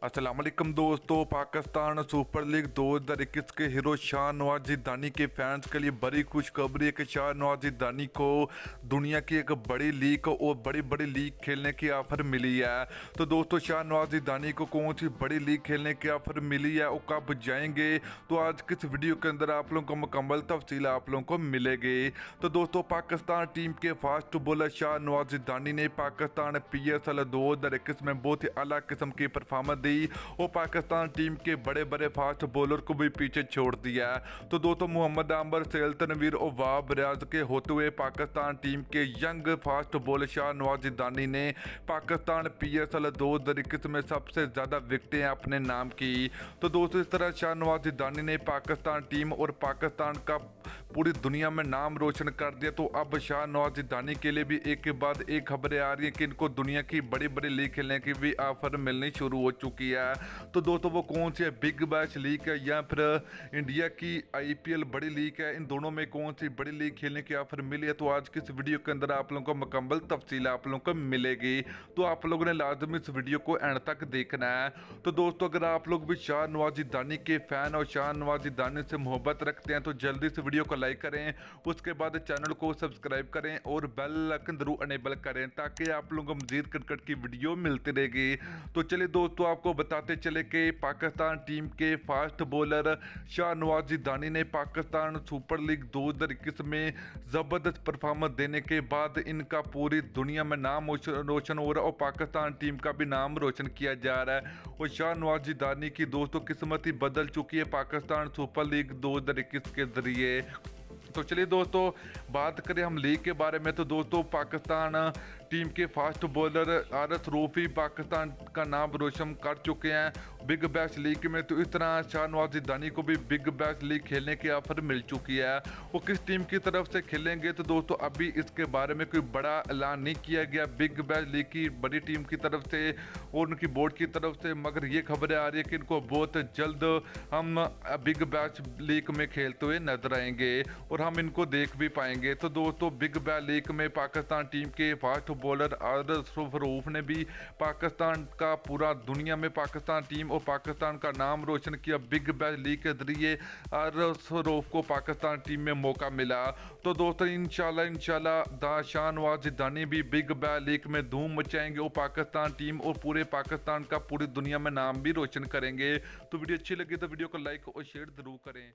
अस्सलाम वालेकुम दोस्तों। पाकिस्तान सुपर लीग 2021 के हीरो शाहनवाज ज़िदानी के फैंस के लिए बड़ी खुशखबरी है कि शाहनवाज ज़िदानी को दुनिया की एक बड़ी लीग और बड़ी बड़ी लीग खेलने की ऑफ़र मिली है। तो दोस्तों शाहनवाज ज़िदानी को कौन सी बड़ी लीग खेलने की ऑफ़र मिली है और कब जाएंगे, तो आज के इस वीडियो के अंदर आप लोगों को मुकम्मल तफसील आप लोगों को मिलेगी। तो दोस्तों पाकिस्तान टीम के फास्ट बॉलर शाहनवाज ज़िदानी ने पाकिस्तान PSL 2021 में बहुत ही अला किस्म की परफॉर्मेंस दी और पाकिस्तान टीम के बड़े बड़े फास्ट बॉलर को भी पीछे छोड़ दिया। तो दोस्तों मोहम्मद आंबर, सैल तनवीर और वाब रियाज के होते हुए पाकिस्तान टीम के यंग फास्ट बॉलर शाहनवाज ज़िदानी ने पाकिस्तान PSL 2021 में सबसे ज़्यादा विकेटें अपने नाम की। तो दोस्तों इस तरह शाहनवाज ज़िदानी ने पाकिस्तान टीम और पाकिस्तान का पूरी दुनिया में नाम रोशन कर दिया। तो अब शाहनवाज ज़िदानी के लिए भी एक के बाद एक खबरें आ रही हैं कि इनको दुनिया की बड़ी बड़ी लीग खेलने की भी ऑफर मिलनी शुरू हो चुकी है। तो दोस्तों वो कौन सी है, बिग बैश लीग है या फिर इंडिया की IPL बड़ी लीग है, इन दोनों में कौन सी बड़ी लीग खेलने की ऑफर मिली है, तो आज की इस वीडियो के अंदर आप लोगों को मुकम्मल तफसील आप लोगों को मिलेगी। तो आप लोगों ने लाजमी इस वीडियो को एंड तक देखना है। तो दोस्तों अगर आप लोग भी शाहनवाज ज़िदानी के फैन और शाहनवाज ज़िदानी से मोहब्बत रखते हैं तो जल्दी से वीडियो को लाइक करें, उसके बाद चैनल को सब्सक्राइब करें और बेल आइकन जरूर अनेबल करें ताकि आप लोगों को मजीद क्रिकेट की वीडियो मिलती रहेगी। तो चलिए दोस्तों आपको बताते चले कि पाकिस्तान टीम के फास्ट बॉलर शाहनवाज ज़िदानी ने पाकिस्तान सुपर लीग 2021 में ज़बरदस्त परफॉर्मेंस देने के बाद इनका पूरी दुनिया में नाम रोशन हो रहा है और पाकिस्तान टीम का भी नाम रोशन किया जा रहा है। और शाहनवाज ज़िदानी की दोस्तों किस्मत ही बदल चुकी है पाकिस्तान सुपर लीग 2021 के जरिए। तो चलिए दोस्तों बात करें हम लीग के बारे में। तो दोस्तों पाकिस्तान टीम के फास्ट बॉलर आरस रूफी पाकिस्तान का नाम रोशन कर चुके हैं बिग बैश लीग में। तो इस तरह शाहनवाज ज़िदानी को भी बिग बैश लीग खेलने की ऑफर मिल चुकी है। वो किस टीम की तरफ से खेलेंगे तो दोस्तों अभी इसके बारे में कोई बड़ा ऐलान नहीं किया गया बिग बैश लीग की बड़ी टीम की तरफ से और उनकी बोर्ड की तरफ से, मगर ये खबरें आ रही है कि इनको बहुत जल्द हम बिग बैश लीग में खेलते हुए नजर आएंगे और हम इनको देख भी पाएंगे। तो दोस्तों बिग बैश लीग में पाकिस्तान टीम के फास्ट बॉलर आरस रूफ ने भी पाकिस्तान का पूरा दुनिया में पाकिस्तान टीम और पाकिस्तान का नाम रोशन किया। बिग बैश लीग के जरिए आरस रूफ को पाकिस्तान टीम में मौका मिला। तो दोस्तों इंशाल्लाह शाहनवाज ज़िदानी भी बिग बैश लीग में धूम मचाएंगे और पाकिस्तान टीम और पूरे पाकिस्तान का पूरी दुनिया में नाम भी रोशन करेंगे। तो वीडियो अच्छी लगी तो वीडियो को लाइक और शेयर जरूर करें।